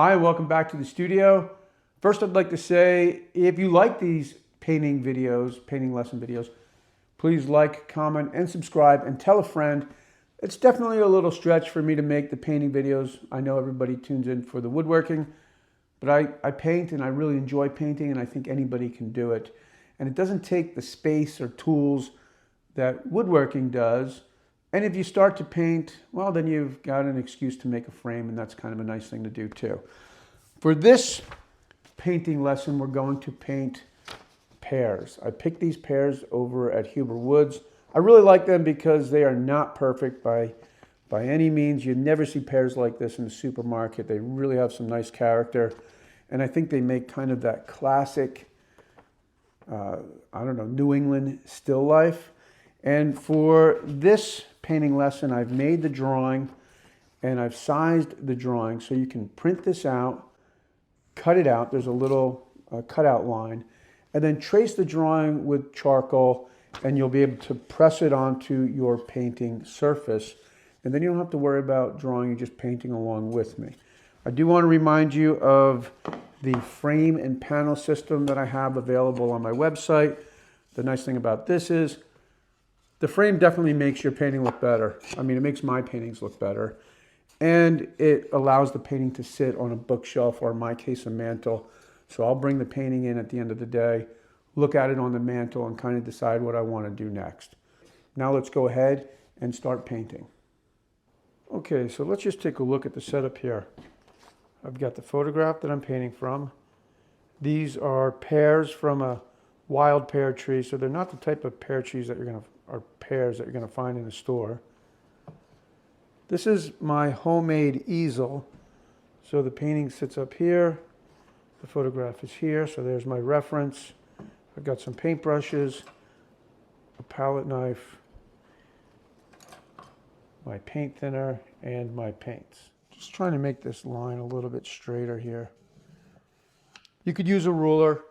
Hi, welcome back to the studio. First, I'd like to say, if you like these painting videos, painting lesson videos, please like, comment, and subscribe, and tell a friend. It's definitely a little stretch for me to make the painting videos. I know everybody tunes in for the woodworking, but I paint and I really enjoy painting, and I think anybody can do it. And it doesn't take the space or tools that woodworking does. And if you start to paint, well, then you've got an excuse to make a frame, and that's kind of a nice thing to do too. For this painting lesson, we're going to paint pears. I picked these pears over at Huber Woods. I really like them because they are not perfect by any means. You never see pears like this in the supermarket. They really have some nice character, and I think they make kind of that classic, New England still life. And for this painting lesson, I've made the drawing and I've sized the drawing so you can print this out, cut it out. There's a little cutout line, and then trace the drawing with charcoal, and you'll be able to press it onto your painting surface. And then you don't have to worry about drawing, you're just painting along with me. I do want to remind you of the frame and panel system that I have available on my website. The nice thing about this is the frame definitely makes your painting look better. I mean, it makes my paintings look better. And it allows the painting to sit on a bookshelf, or in my case, a mantle. So I'll bring the painting in at the end of the day, look at it on the mantle, and kind of decide what I want to do next. Now let's go ahead and start painting. Okay, so let's just take a look at the setup here. I've got the photograph that I'm painting from. These are pears from a wild pear tree, so they're not the type of pear trees that pears that you're going to find in a store. This is my homemade easel. So the painting sits up here. The photograph is here, so there's my reference. I've got some paintbrushes, a palette knife, my paint thinner, and my paints. Just trying to make this line a little bit straighter here. You could use a ruler,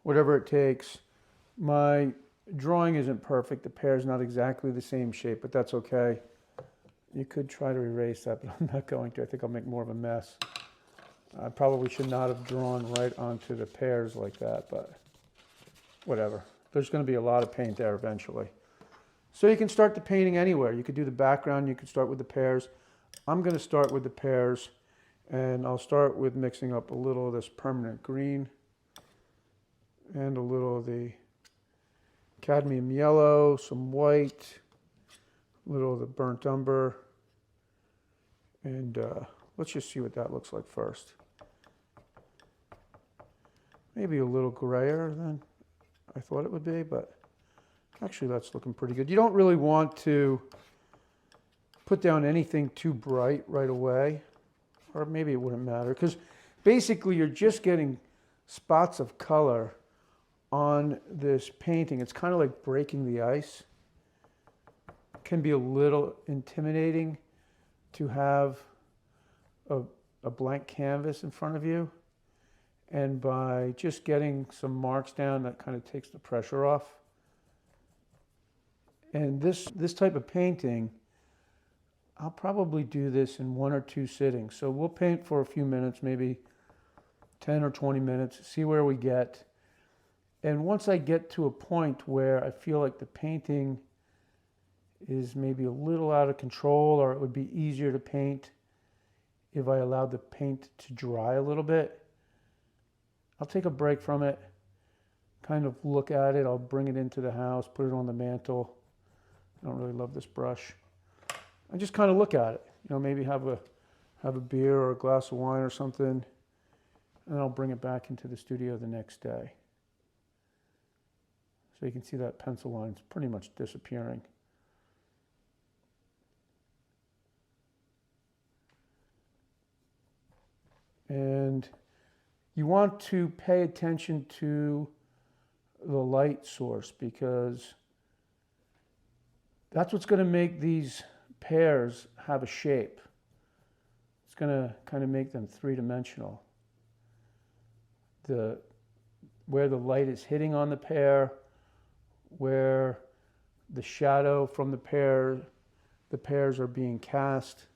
whatever it takes. My drawing isn't perfect. The pear's not exactly the same shape, but that's okay. You could try to erase that, but I'm not going to. I think I'll make more of a mess. I probably should not have drawn right onto the pears like that, but whatever. There's going to be a lot of paint there eventually. So you can start the painting anywhere. You could do the background. You could start with the pears. I'm going to start with the pears, and I'll start with mixing up a little of this permanent green and a little of the cadmium yellow, some white, a little of the burnt umber, and let's just see what that looks like first. Maybe a little grayer than I thought it would be, but actually that's looking pretty good. You don't really want to put down anything too bright right away, or maybe it wouldn't matter, because basically you're just getting spots of color on this painting. It's kind of like breaking the ice. It can be a little intimidating to have a blank canvas in front of you, and by just getting some marks down, that kind of takes the pressure off. And this type of painting, I'll probably do this in 1 or 2 sittings. So we'll paint for a few minutes, maybe 10 or 20 minutes, see where we get. And once I get to a point where I feel like the painting is maybe a little out of control, or it would be easier to paint if I allowed the paint to dry a little bit, I'll take a break from it, kind of look at it. I'll bring it into the house, put it on the mantle. I don't really love this brush. I just kind of look at it, maybe have a beer or a glass of wine or something, and then I'll bring it back into the studio the next day. So you can see that pencil line's pretty much disappearing. And you want to pay attention to the light source, because that's what's going to make these pears have a shape. It's going to kind of make them three-dimensional. Where the light is hitting on the pear, where the shadow from the pears are being cast,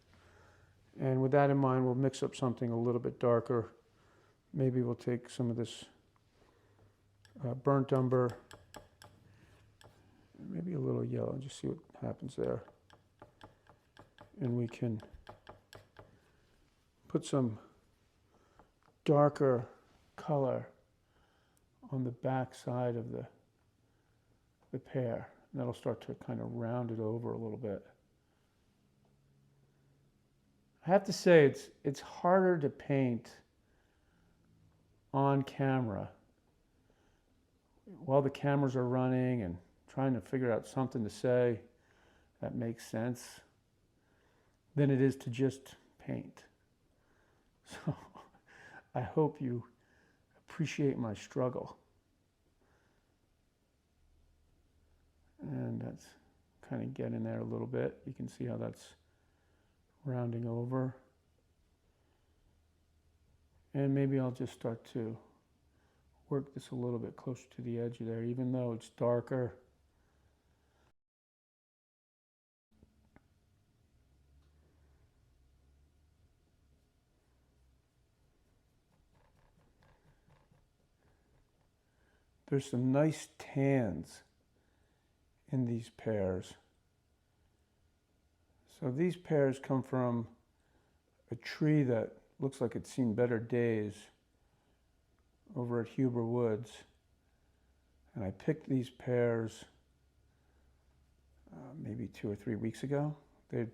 And with that in mind, we'll mix up something a little bit darker. Maybe we'll take some of this burnt umber, maybe a little yellow, and just see what happens there. And we can put some darker color on the back side of the pear. And that'll start to kind of round it over a little bit. I have to say it's harder to paint on camera while the cameras are running and trying to figure out something to say that makes sense than it is to just paint. So I hope you appreciate my struggle. And that's kind of getting there a little bit. You can see how that's rounding over. And maybe I'll just start to work this a little bit closer to the edge there, even though it's darker. There's some nice tans in these pears. So these pears come from a tree that looks like it's seen better days over at Huber Woods. And I picked these pears maybe 2 or 3 weeks ago. There's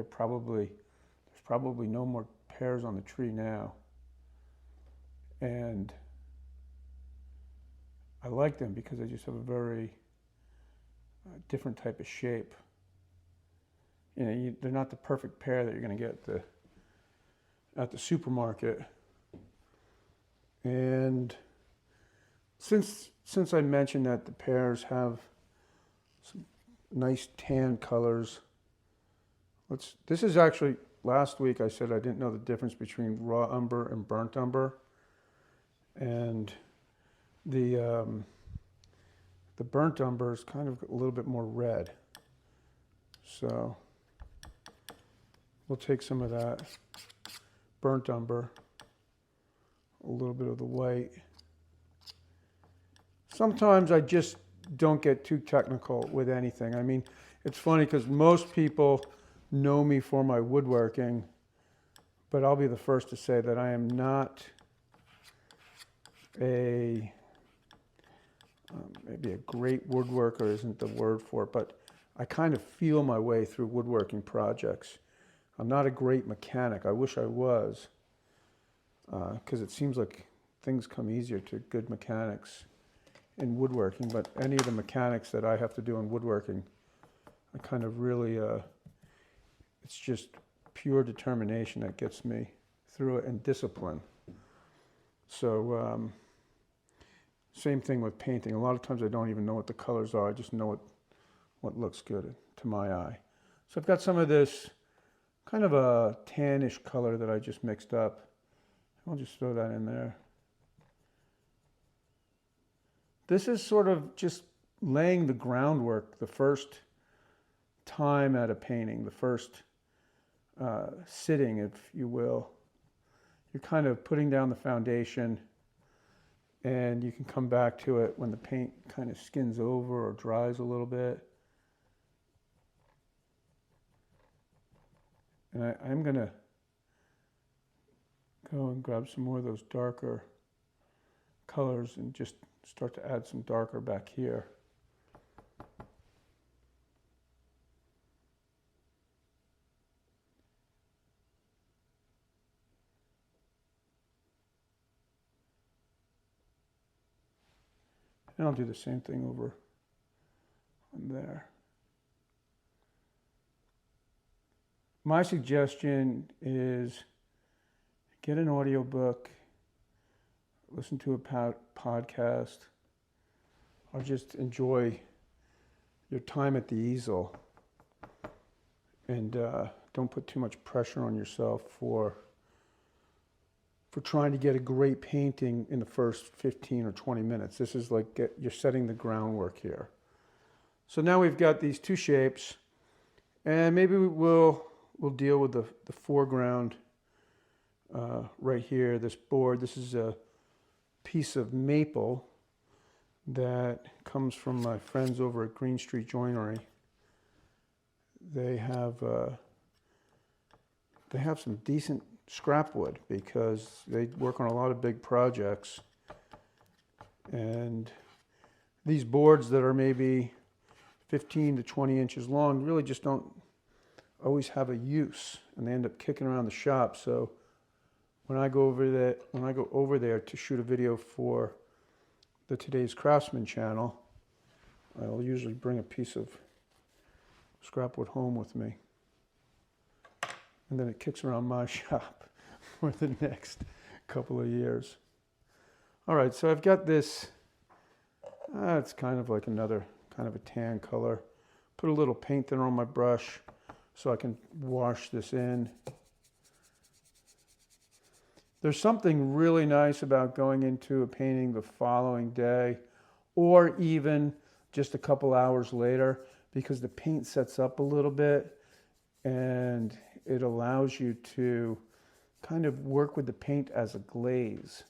probably no more pears on the tree now. And I like them because they just have a very different type of shape. You know, they're not the perfect pear that you're going to get at the supermarket. And since I mentioned that the pears have some nice tan colors, this is actually, last week I said I didn't know the difference between raw umber and burnt umber. And the burnt umber is kind of a little bit more red. So we'll take some of that burnt umber, a little bit of the white. Sometimes I just don't get too technical with anything. I mean, it's funny because most people know me for my woodworking, but I'll be the first to say that I am not maybe a great woodworker isn't the word for it, but I kind of feel my way through woodworking projects. I'm not a great mechanic. I wish I was, because it seems like things come easier to good mechanics in woodworking, but any of the mechanics that I have to do in woodworking, I kind of really, it's just pure determination that gets me through it, and discipline. So, same thing with painting. A lot of times I don't even know what the colors are. I just know what looks good to my eye. So I've got some of this kind of a tannish color that I just mixed up. I'll just throw that in there. This is sort of just laying the groundwork the first time at a painting, the first sitting, if you will. You're kind of putting down the foundation, and you can come back to it when the paint kind of skins over or dries a little bit. And I'm going to go and grab some more of those darker colors and just start to add some darker back here. And I'll do the same thing over on there. My suggestion is get an audiobook, listen to a podcast, or just enjoy your time at the easel. And don't put too much pressure on yourself for trying to get a great painting in the first 15 or 20 minutes. This is like you're setting the groundwork here. So now we've got these two shapes, and maybe we'll we'll deal with the foreground right here, this board. This is a piece of maple that comes from my friends over at Green Street Joinery. They have some decent scrap wood because they work on a lot of big projects. And these boards that are maybe 15 to 20 inches long really just don't always have a use, and they end up kicking around the shop. So when I go over there to shoot a video for the Today's Craftsman channel, I'll usually bring a piece of scrap wood home with me, and then it kicks around my shop for the next couple of years. All right, so I've got this, it's kind of like another kind of a tan color. Put a little paint thinner on my brush so I can wash this in. There's something really nice about going into a painting the following day or even just a couple hours later, because the paint sets up a little bit and it allows you to kind of work with the paint as a glaze.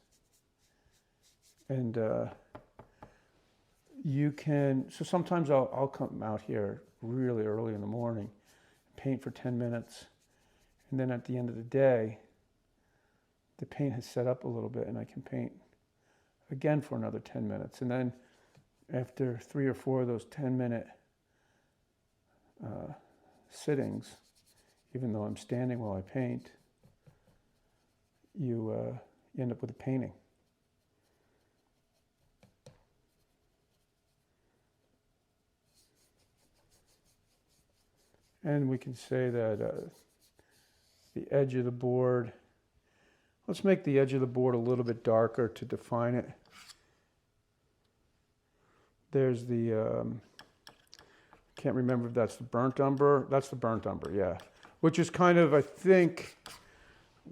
And you can, so sometimes I'll come out here really early in the morning, paint for 10 minutes, and then at the end of the day, the paint has set up a little bit and I can paint again for another 10 minutes. And then after 3 or 4 of those 10-minute sittings, even though I'm standing while I paint, you end up with a painting. And we can say that the edge of the board, let's make the edge of the board a little bit darker to define it. There's the, can't remember if that's the burnt umber. That's the burnt umber, yeah. Which is kind of, I think, a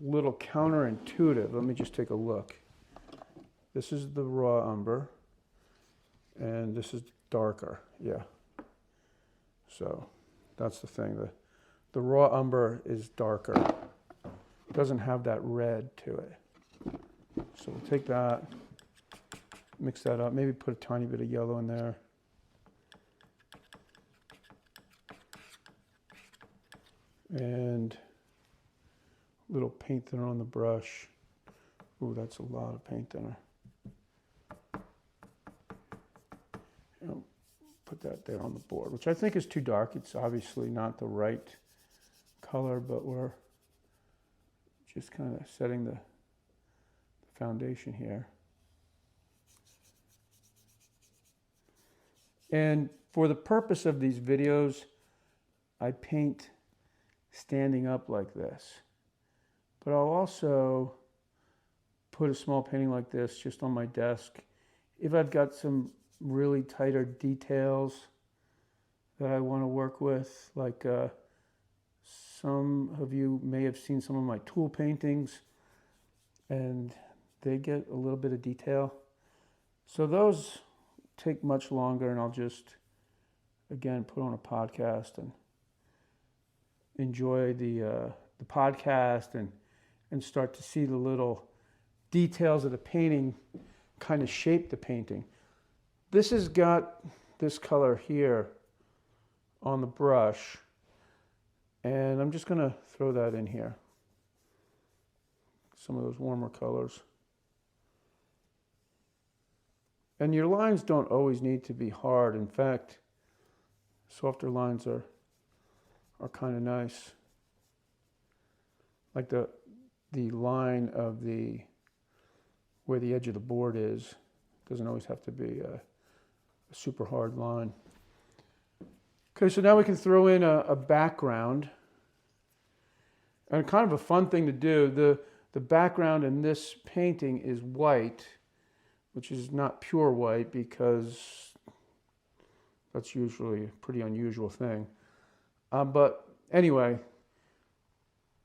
little counterintuitive. Let me just take a look. This is the raw umber, and this is darker, yeah. So that's the thing. The raw umber is darker. It doesn't have that red to it. So we'll take that, mix that up, maybe put a tiny bit of yellow in there. And a little paint thinner on the brush. Ooh, that's a lot of paint thinner. Put that there on the board, which I think is too dark. It's obviously not the right color, but we're just kind of setting the foundation here. And for the purpose of these videos, I paint standing up like this. But I'll also put a small painting like this just on my desk if I've got some really tighter details that I want to work with. Like some of you may have seen some of my tool paintings, and they get a little bit of detail. So those take much longer, and I'll just, again, put on a podcast and enjoy the podcast and start to see the little details of the painting kind of shape the painting. This has got this color here on the brush, and I'm just going to throw that in here. Some of those warmer colors. And your lines don't always need to be hard. In fact, softer lines are kind of nice. Like the line of where the edge of the board is. Doesn't always have to be a super hard line. Okay, so now we can throw in a background. And kind of a fun thing to do, the background in this painting is white, which is not pure white because that's usually a pretty unusual thing. But anyway,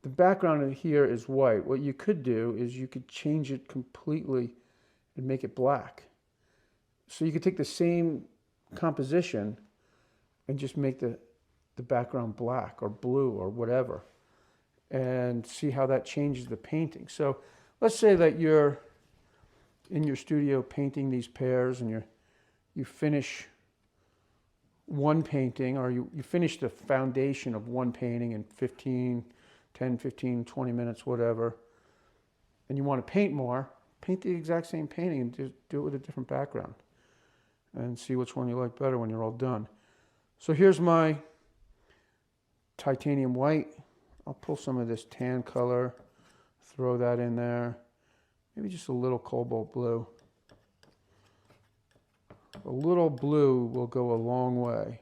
the background in here is white. What you could do is you could change it completely and make it black. So you could take the same composition and just make the background black or blue or whatever. and see how that changes the painting. So let's say that you're in your studio painting these pears, and you finish one painting, or you finish the foundation of one painting in 10, 15, 20 minutes, whatever, and you want to paint more, paint the exact same painting and just do it with a different background and see which one you like better when you're all done. So here's my titanium white. I'll pull some of this tan color, throw that in there. Maybe just a little cobalt blue. A little blue will go a long way.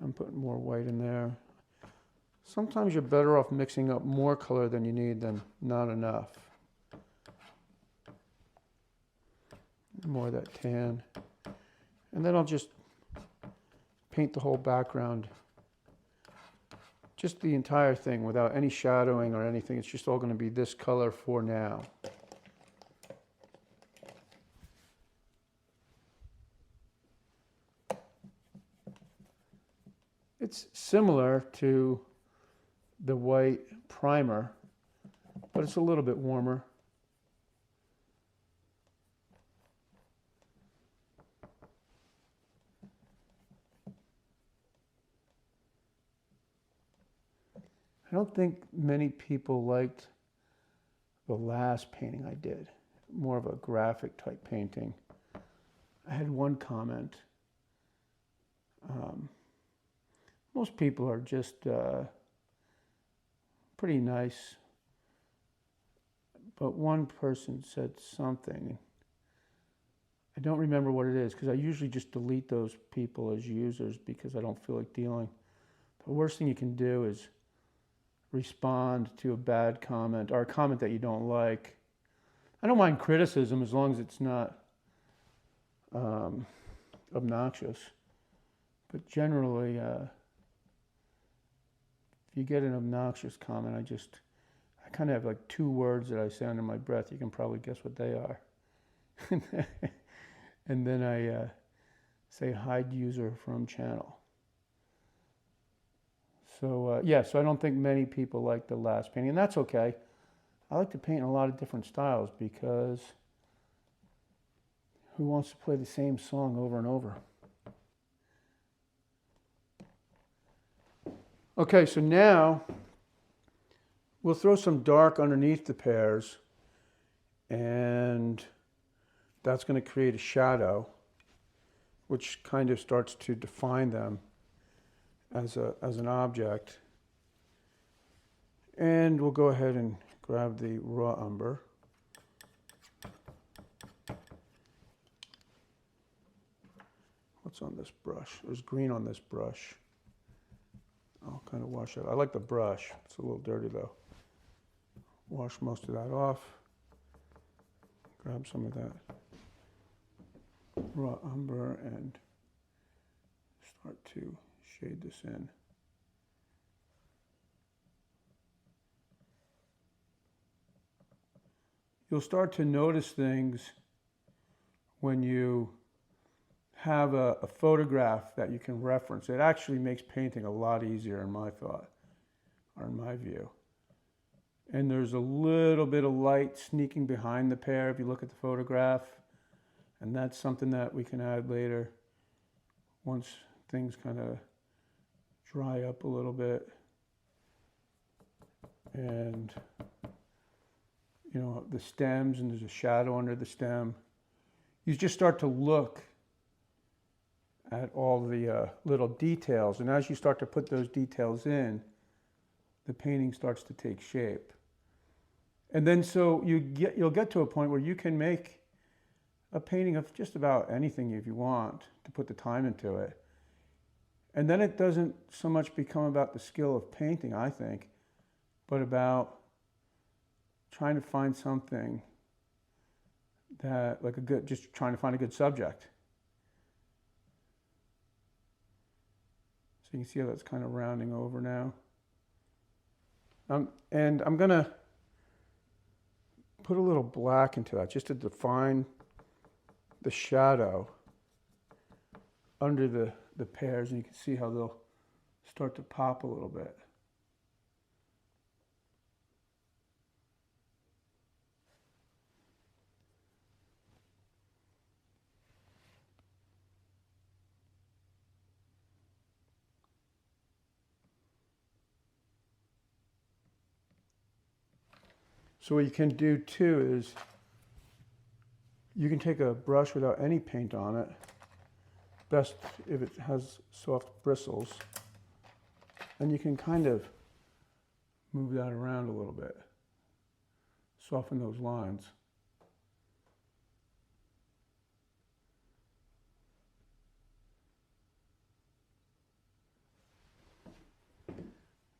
I'm putting more white in there. Sometimes you're better off mixing up more color than you need than not enough. More of that tan. And then I'll just paint the whole background. Just the entire thing without any shadowing or anything. It's just all going to be this color for now. It's similar to the white primer, but it's a little bit warmer. I don't think many people liked the last painting I did, more of a graphic type painting. I had one comment. Most people are just pretty nice, but one person said something. I don't remember what it is, because I usually just delete those people as users because I don't feel like dealing. The worst thing you can do is respond to a bad comment or a comment that you don't like. I don't mind criticism as long as it's not obnoxious. But generally, if you get an obnoxious comment, I kind of have like 2 words that I say under my breath. You can probably guess what they are. And then I say hide user from channel. So yeah, so I don't think many people like the last painting, and that's okay. I like to paint in a lot of different styles because who wants to play the same song over and over? Okay, so now we'll throw some dark underneath the pears, and that's going to create a shadow, which kind of starts to define them as an object. And we'll go ahead and grab the raw umber. What's on this brush? There's green on this brush. I'll kind of wash it. I like the brush. It's a little dirty though. Wash most of that off. Grab some of that raw umber and start to shade this in. You'll start to notice things when you have a photograph that you can reference. It actually makes painting a lot easier in my thought, or in my view. And there's a little bit of light sneaking behind the pear if you look at the photograph. And that's something that we can add later once things kind of dry up a little bit. And you know, the stems, and there's a shadow under the stem. You just start to look at all the little details, and as you start to put those details in, the painting starts to take shape. And then so you'll get to a point where you can make a painting of just about anything if you want to put the time into it. And then it doesn't so much become about the skill of painting, I think, but about trying to find something that, like just trying to find a good subject. So you can see how that's kind of rounding over now. And I'm going to put a little black into that just to define the shadow under the pears, and you can see how they'll start to pop a little bit. So what you can do too is you can take a brush without any paint on it, best if it has soft bristles, and you can kind of move that around a little bit, soften those lines.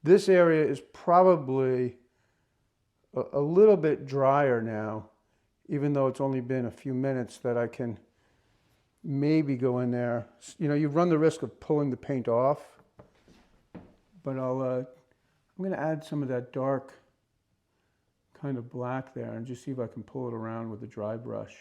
This area is probably a little bit drier now, even though it's only been a few minutes that I can maybe go in there. You know, you run the risk of pulling the paint off, but I'm going to add some of that dark kind of black there and just see if I can pull it around with a dry brush.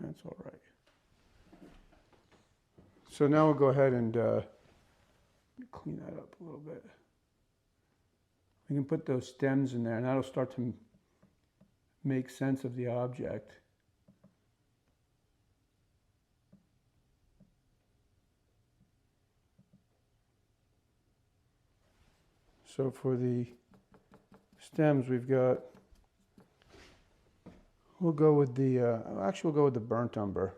That's all right. So now we'll go ahead and clean that up a little bit. We can put those stems in there, and that'll start to make sense of the object. So for the stems, we'll go with the, actually we'll go with the burnt umber.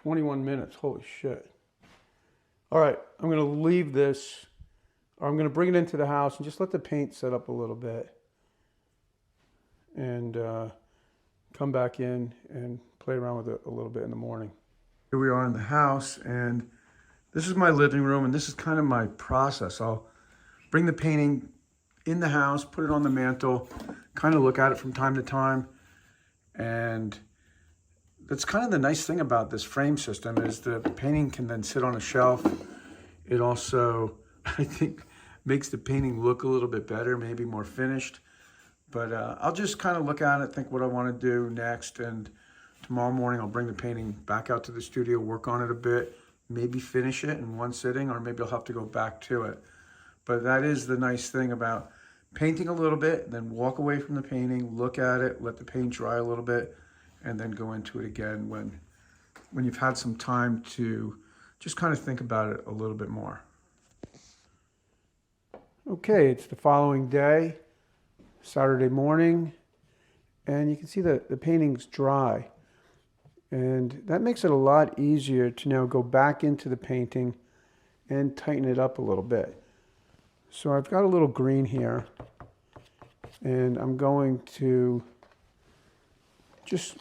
"21 minutes, holy shit." All right, I'm gonna leave this, or I'm gonna bring it into the house and just let the paint set up a little bit and come back in and play around with it a little bit in the morning. Here we are in the house, and this is my living room, and this is kind of my process. I'll bring the painting in the house, put it on the mantle, kind of look at it from time to time, and that's kind of the nice thing about this frame system is the painting can then sit on a shelf. It also, I think, makes the painting look a little bit better, maybe more finished. But I'll just kind of look at it, think what I want to do next, and tomorrow morning I'll bring the painting back out to the studio, work on it a bit, maybe finish it in one sitting, or maybe I'll have to go back to it. But that is the nice thing about painting a little bit, then walk away from the painting, look at it, let the paint dry a little bit, and then go into it again when you've had some time to just kind of think about it a little bit more. Okay, it's the following day, Saturday morning, and you can see that the painting's dry. And that makes it a lot easier to now go back into the painting and tighten it up a little bit. So I've got a little green here, and I'm going to just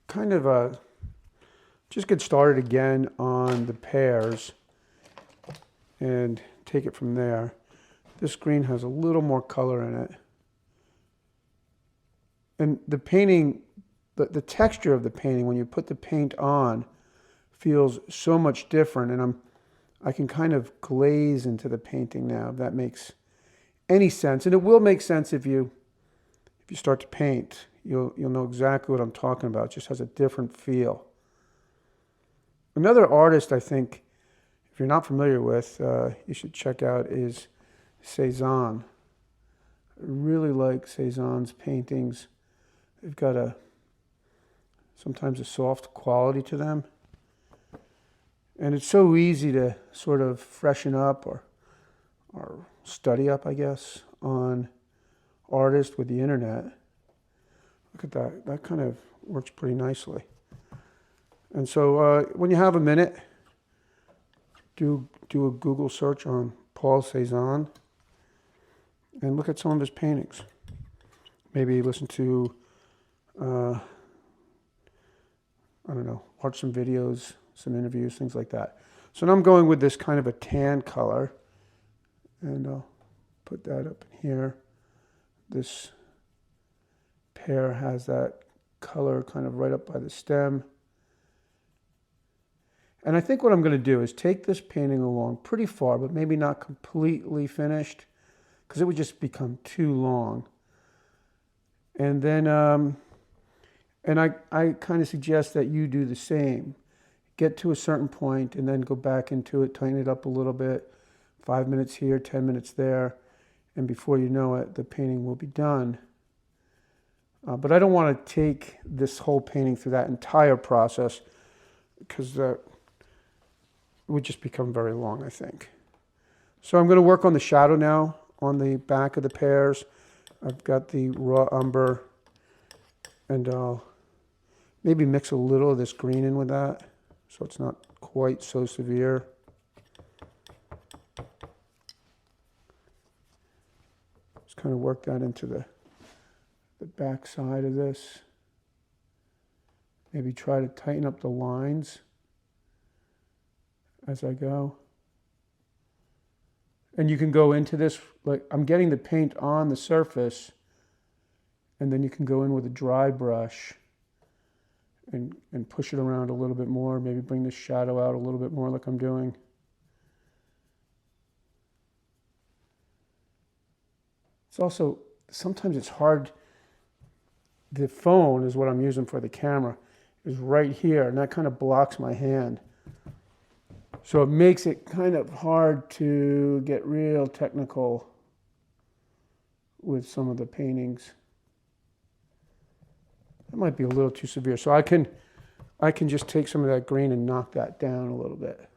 kind of just get started again on the pears and take it from there. This green has a little more color in it. And the painting, the texture of the painting when you put the paint on feels so much different, and I can kind of glaze into the painting now, if that makes any sense. And it will make sense if you start to paint. You'll know exactly what I'm talking about. It just has a different feel. Another artist I think, if you're not familiar with, you should check out is Cezanne. I really like Cezanne's paintings. They've got sometimes a soft quality to them. And it's so easy to sort of freshen up or study up, I guess, on artists with the internet. Look at that. That kind of works pretty nicely. And so when you have a minute, do a Google search on Paul Cézanne and look at some of his paintings. Maybe listen to, I don't know, watch some videos, some interviews, things like that. So now I'm going with this kind of a tan color, and I'll put that up in here. This pear has that color kind of right up by the stem. And I think what I'm going to do is take this painting along pretty far, but maybe not completely finished, because it would just become too long. And then, I kind of suggest that you do the same. Get to a certain point and then go back into it, tighten it up a little bit, 5 minutes here, 10 minutes there, and before you know it, the painting will be done. But I don't want to take this whole painting through that entire process, because that would just become very long, I think. So I'm going to work on the shadow now on the back of the pears. I've got the raw umber, and I'll maybe mix a little of this green in with that so it's not quite so severe. Just kind of work that into the back side of this. Maybe try to tighten up the lines as I go. And you can go into this, like I'm getting the paint on the surface, and then you can go in with a dry brush and push it around a little bit more, maybe bring the shadow out a little bit more like I'm doing. It's also, sometimes it's hard. The phone is what I'm using for the camera, is right here, and that kind of blocks my hand. So it makes it kind of hard to get real technical with some of the paintings. That might be a little too severe. So I can just take some of that green and knock that down a little bit.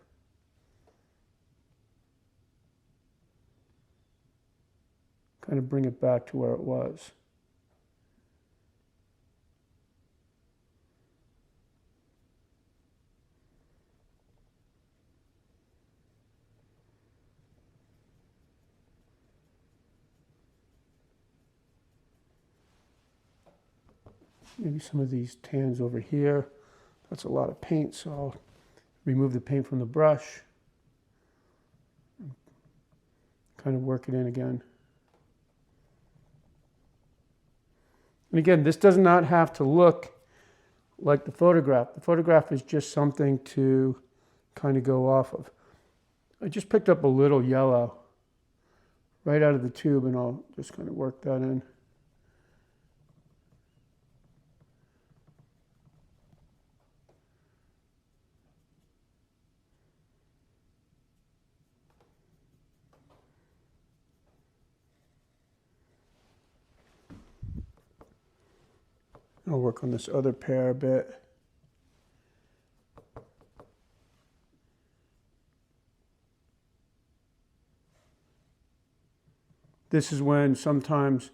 Kind of bring it back to where it was. Maybe some of these tans over here. That's a lot of paint, so I'll remove the paint from the brush. Kind of work it in again. And again, this does not have to look like the photograph. The photograph is just something to kind of go off of. I just picked up a little yellow right out of the tube, and I'll just kind of work that in. I'll work on this other pear a bit. This is when sometimes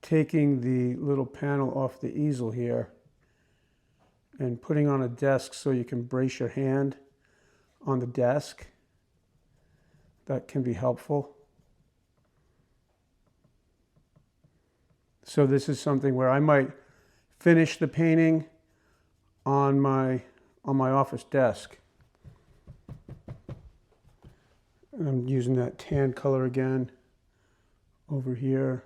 taking the little panel off the easel here and putting on a desk so you can brace your hand on the desk, that can be helpful. So this is something where I might finish the painting on my office desk. And I'm using that tan color again over here.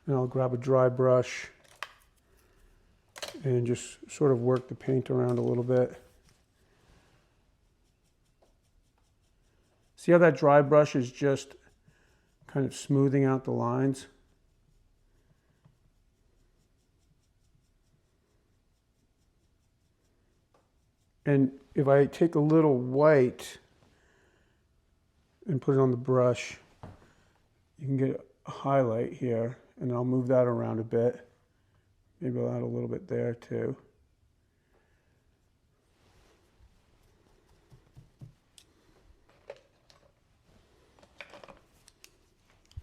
And I'll grab a dry brush and just sort of work the paint around a little bit. See how that dry brush is just kind of smoothing out the lines? And if I take a little white and put it on the brush, you can get a highlight here, and I'll move that around a bit. Maybe I'll add a little bit there too.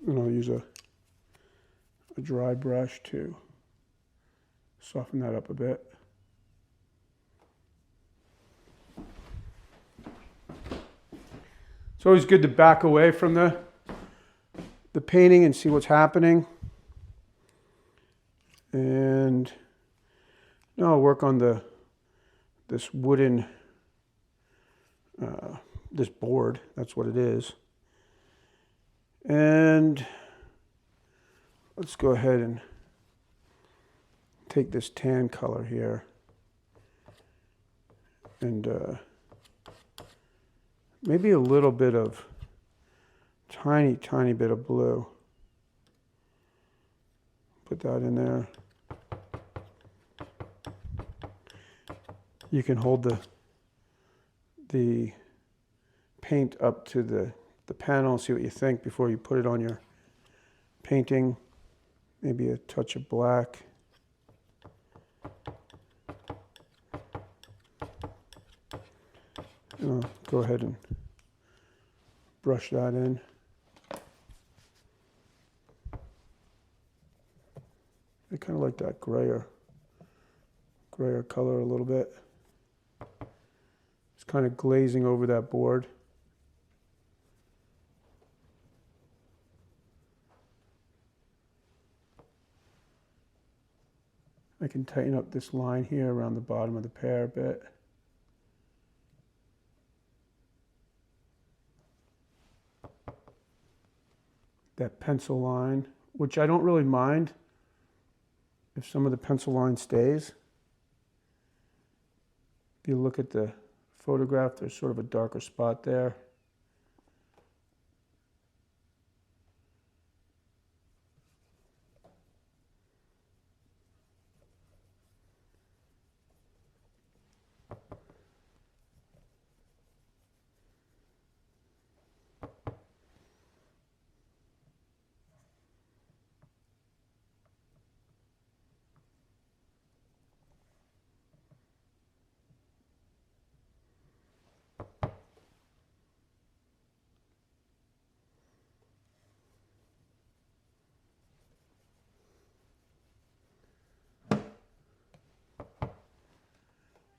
And I'll use a dry brush to soften that up a bit. It's always good to back away from the painting and see what's happening. And now I'll work on this wooden, this board, that's what it is. And let's go ahead and take this tan color here and maybe a little bit of tiny bit of blue. Put that in there. You can hold the paint up to the panel, see what you think before you put it on your painting. Maybe a touch of black. And I'll go ahead and brush that in. I kind of like that grayer color a little bit. It's kind of glazing over that board. I can tighten up this line here around the bottom of the pear a bit. That pencil line, which I don't really mind if some of the pencil line stays. If you look at the photograph, there's sort of a darker spot there.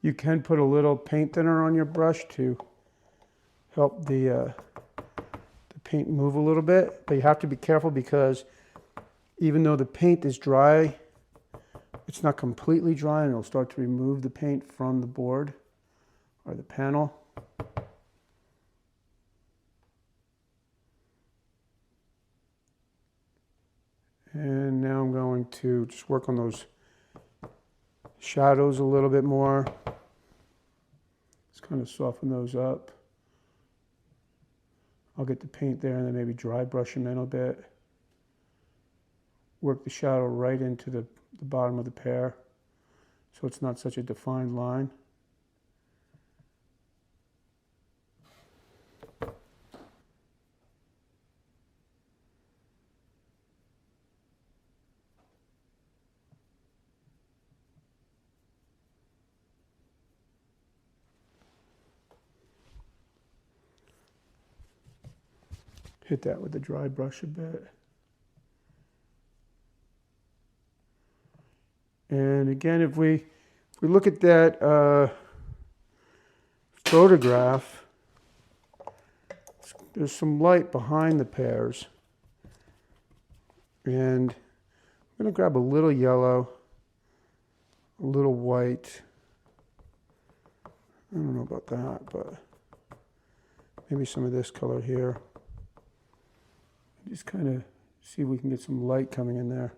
You can put a little paint thinner on your brush to help the paint move a little bit, but you have to be careful because even though the paint is dry, it's not completely dry and it'll start to remove the paint from the board or the panel. And now I'm going to just work on those shadows a little bit more. Just kind of soften those up. I'll get the paint there and then maybe dry brush them in a bit. Work the shadow right into the bottom of the pear so it's not such a defined line. Hit that with the dry brush a bit. And again, if we look at that photograph, there's some light behind the pears. And I'm going to grab a little yellow, a little white. I don't know about that, but maybe some of this color here. Just kind of see if we can get some light coming in there.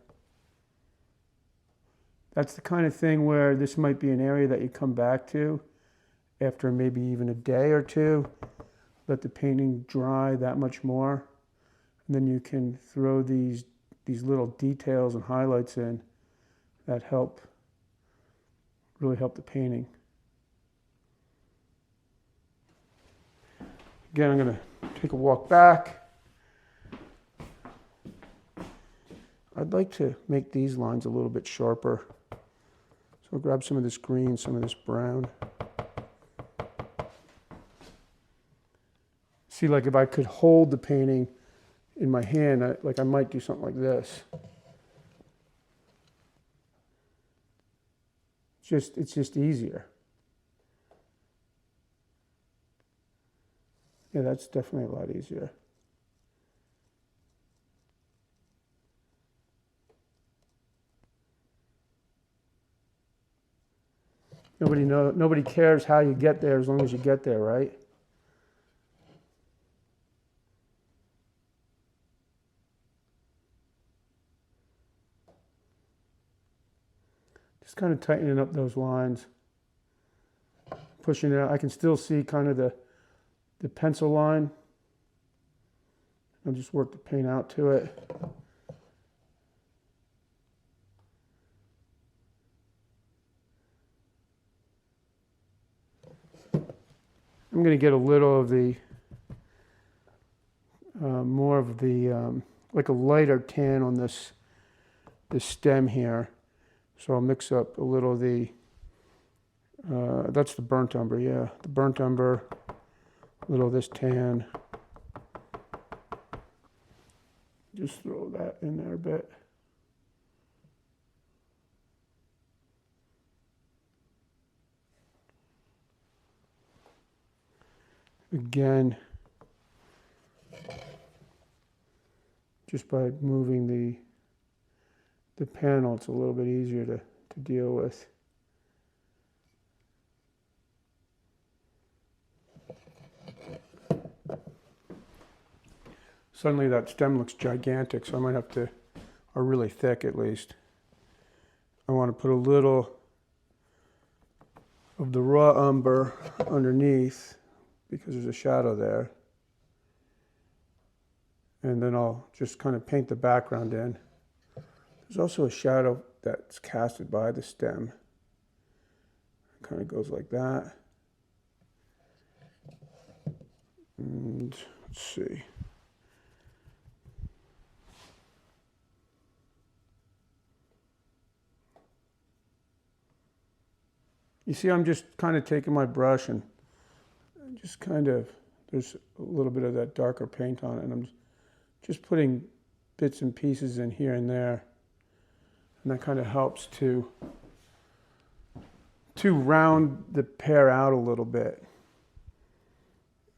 That's the kind of thing where this might be an area that you come back to after maybe even a day or two. Let the painting dry that much more. And then you can throw these little details and highlights in that really help the painting. Again, I'm going to take a walk back. I'd like to make these lines a little bit sharper. So I'll grab some of this green, some of this brown. See, like if I could hold the painting in my hand, I might do something like this. It's just easier. Yeah, that's definitely a lot easier. Nobody cares how you get there as long as you get there, right? Just kind of tightening up those lines, pushing it out. I can still see kind of the pencil line. I'll just work the paint out to it. I'm going to get a little of the, more of the, like a lighter tan on this stem here. So I'll mix up a little of the, that's the burnt umber, yeah. The burnt umber, a little of this tan. Just throw that in there a bit. Again, just by moving the panel, it's a little bit easier to deal with. Suddenly that stem looks gigantic, so I might have to, or really thick at least. I want to put a little of the raw umber underneath because there's a shadow there. And then I'll just kind of paint the background in. There's also a shadow that's casted by the stem. It kind of goes like that. And let's see. You see, I'm just kind of taking my brush and just kind of, there's a little bit of that darker paint on it, and I'm just putting bits and pieces in here and there. And that kind of helps to round the pear out a little bit.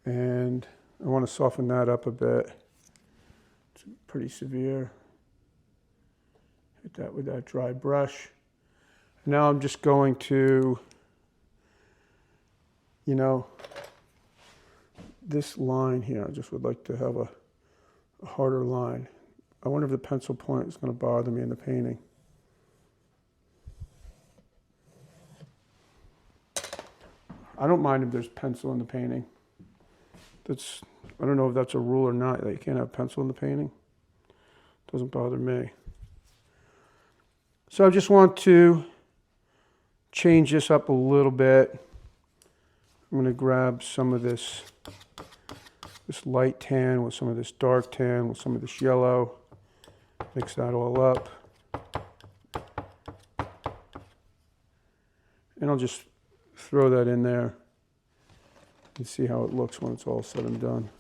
And I want to soften that up a bit. It's pretty severe. Hit that with that dry brush. Now I'm just going to, this line here, I just would like to have a harder line. I wonder if the pencil point is going to bother me in the painting. I don't mind if there's pencil in the painting. I don't know if that's a rule or not, that you can't have pencil in the painting. Doesn't bother me. So I just want to change this up a little bit. I'm going to grab some of this light tan with some of this dark tan with some of this yellow. Mix that all up. And I'll just throw that in there and see how it looks when it's all said and done.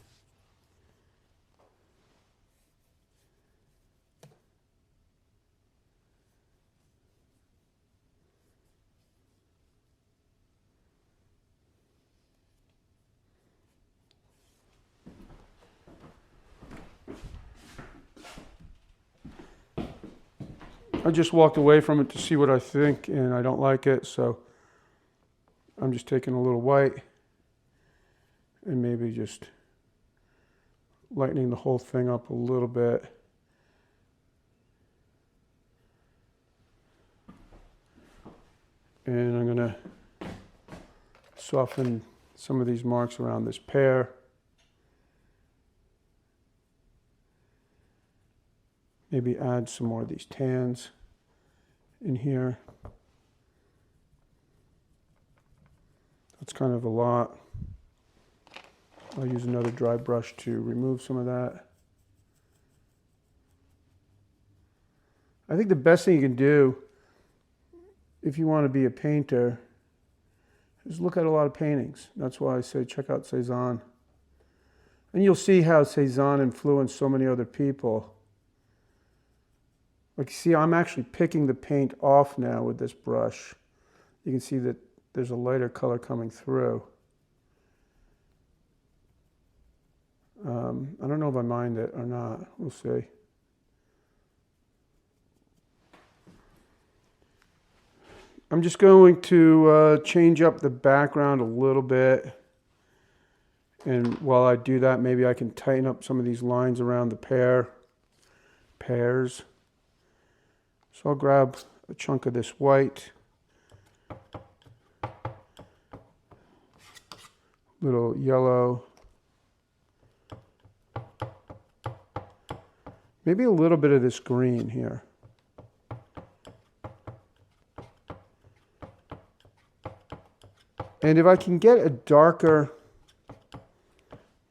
I just walked away from it to see what I think, and I don't like it, so I'm just taking a little white and maybe just lightening the whole thing up a little bit. And I'm going to soften some of these marks around this pear. Maybe add some more of these tans in here. That's kind of a lot. I'll use another dry brush to remove some of that. I think the best thing you can do if you want to be a painter is look at a lot of paintings. That's why I say check out Cezanne. And you'll see how Cezanne influenced so many other people. Like, see, I'm actually picking the paint off now with this brush. You can see that there's a lighter color coming through. I don't know if I mind it or not. We'll see. I'm just going to change up the background a little bit. And while I do that, maybe I can tighten up some of these lines around the pears. So I'll grab a chunk of this white. Little yellow. Maybe a little bit of this green here. And if I can get a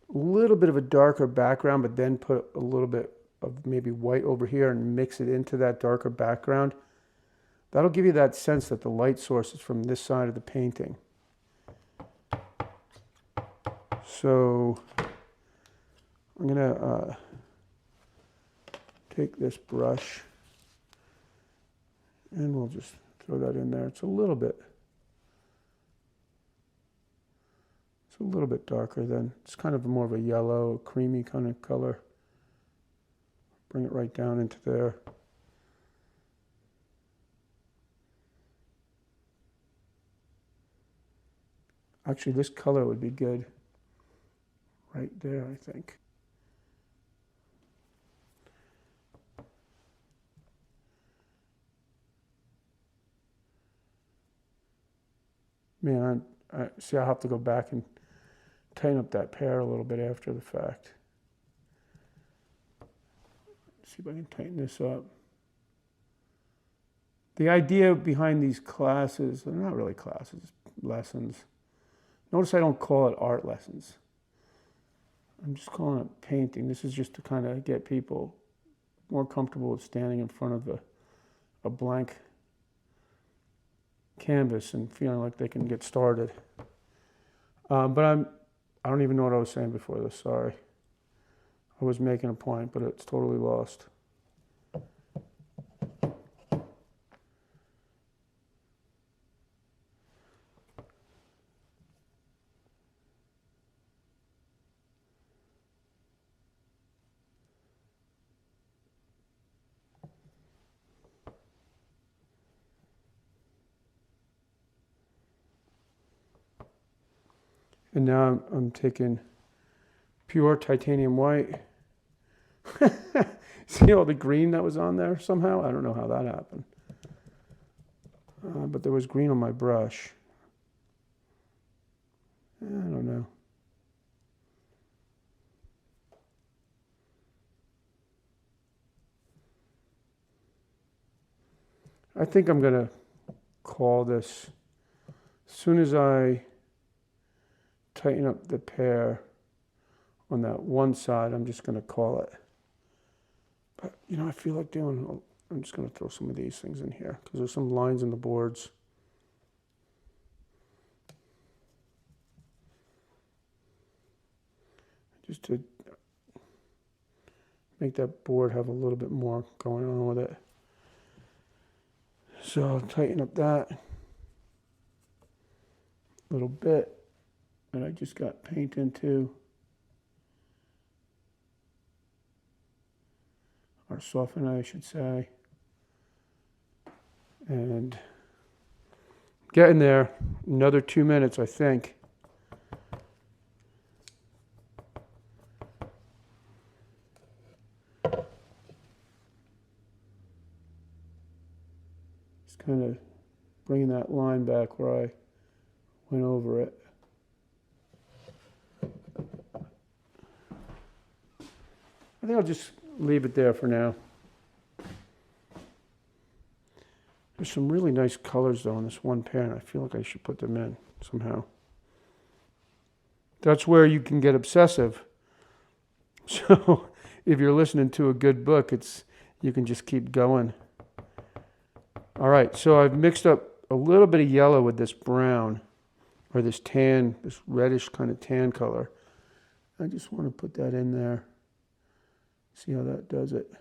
little bit of a darker background, but then put a little bit of maybe white over here and mix it into that darker background, that'll give you that sense that the light source is from this side of the painting. So I'm gonna take this brush and we'll just throw that in there. It's a little bit darker than, it's kind of more of a yellow, creamy kind of color. Bring it right down into there. Actually, this color would be good right there, I think. Man, I see, I'll have to go back and tighten up that pear a little bit after the fact. See if I can tighten this up. The idea behind these classes, they're not really classes, lessons. Notice I don't call it art lessons. I'm just calling it painting. This is just to kind of get people more comfortable with standing in front of a blank canvas and feeling like they can get started. But I don't even know what I was saying before this, sorry. I was making a point, but it's totally lost. And now I'm taking pure titanium white. See all the green that was on there somehow? I don't know how that happened. But there was green on my brush. I don't know. I think I'm going to call this, as soon as I tighten up the pear on that one side, I'm just going to call it. But, you know, I feel like doing, I'm just going to throw some of these things in here because there's some lines in the boards. Just to make that board have a little bit more going on with it. So I'll tighten up that little bit that I just got paint into. Or soften, I should say. And getting there, another 2 minutes, I think. Just kind of bringing that line back where I went over it. I think I'll just leave it there for now. There's some really nice colors though in this one pear, and I feel like I should put them in somehow. That's where you can get obsessive. So if you're listening to a good book, you can just keep going. All right, so I've mixed up a little bit of yellow with this brown, or this tan, this reddish kind of tan color. I just want to put that in there. See how that does it.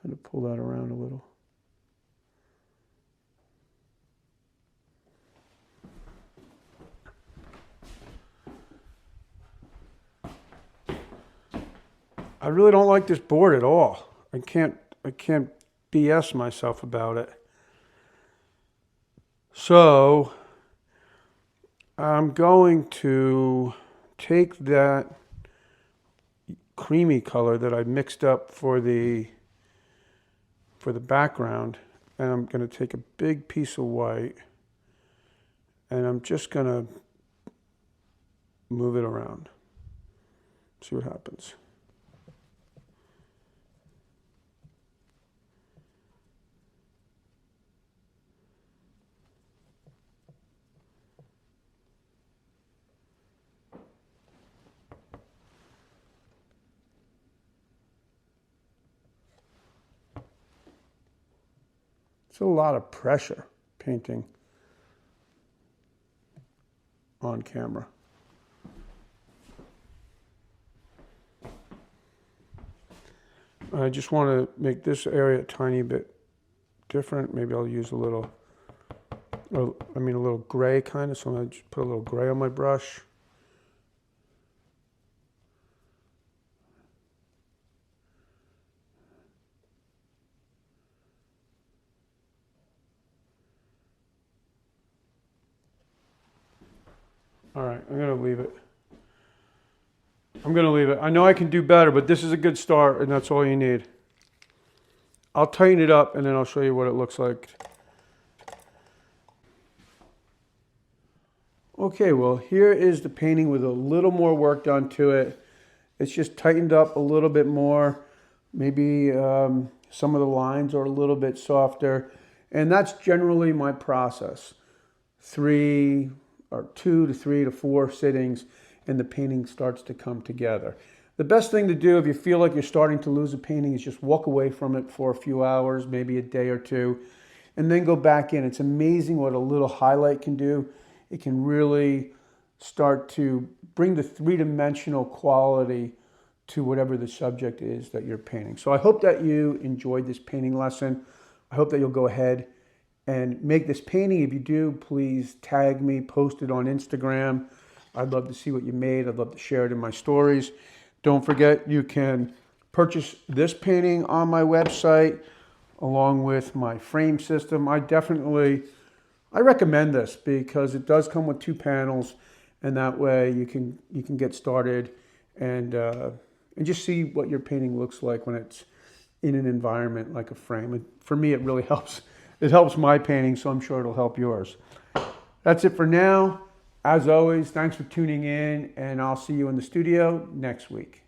Kind of pull that around a little. I really don't like this board at all. I can't BS myself about it. So I'm going to take that creamy color that I mixed up for the background, and I'm going to take a big piece of white, and I'm just going to move it around. See what happens. It's a lot of pressure painting on camera. I just want to make this area a tiny bit different. Maybe I'll use a little gray kind of, so I'm going to just put a little gray on my brush. All right, I'm going to leave it. I know I can do better, but this is a good start, and that's all you need. I'll tighten it up, and then I'll show you what it looks like. Okay, well, here is the painting with a little more work done to it. It's just tightened up a little bit more. Maybe some of the lines are a little bit softer, and that's generally my process. 2 to 3 to 4 sittings, and the painting starts to come together. The best thing to do if you feel like you're starting to lose a painting is just walk away from it for a few hours, maybe a day or two, and then go back in. It's amazing what a little highlight can do. It can really start to bring the three-dimensional quality to whatever the subject is that you're painting. So I hope that you enjoyed this painting lesson. I hope that you'll go ahead and make this painting. If you do, please tag me, post it on Instagram. I'd love to see what you made. I'd love to share it in my stories. Don't forget, you can purchase this painting on my website along with my frame system. I recommend this because it does come with 2 panels, and that way you can get started and just see what your painting looks like when it's in an environment like a frame. For me, it really helps. It helps my painting, so I'm sure it'll help yours. That's it for now. As always, thanks for tuning in, and I'll see you in the studio next week.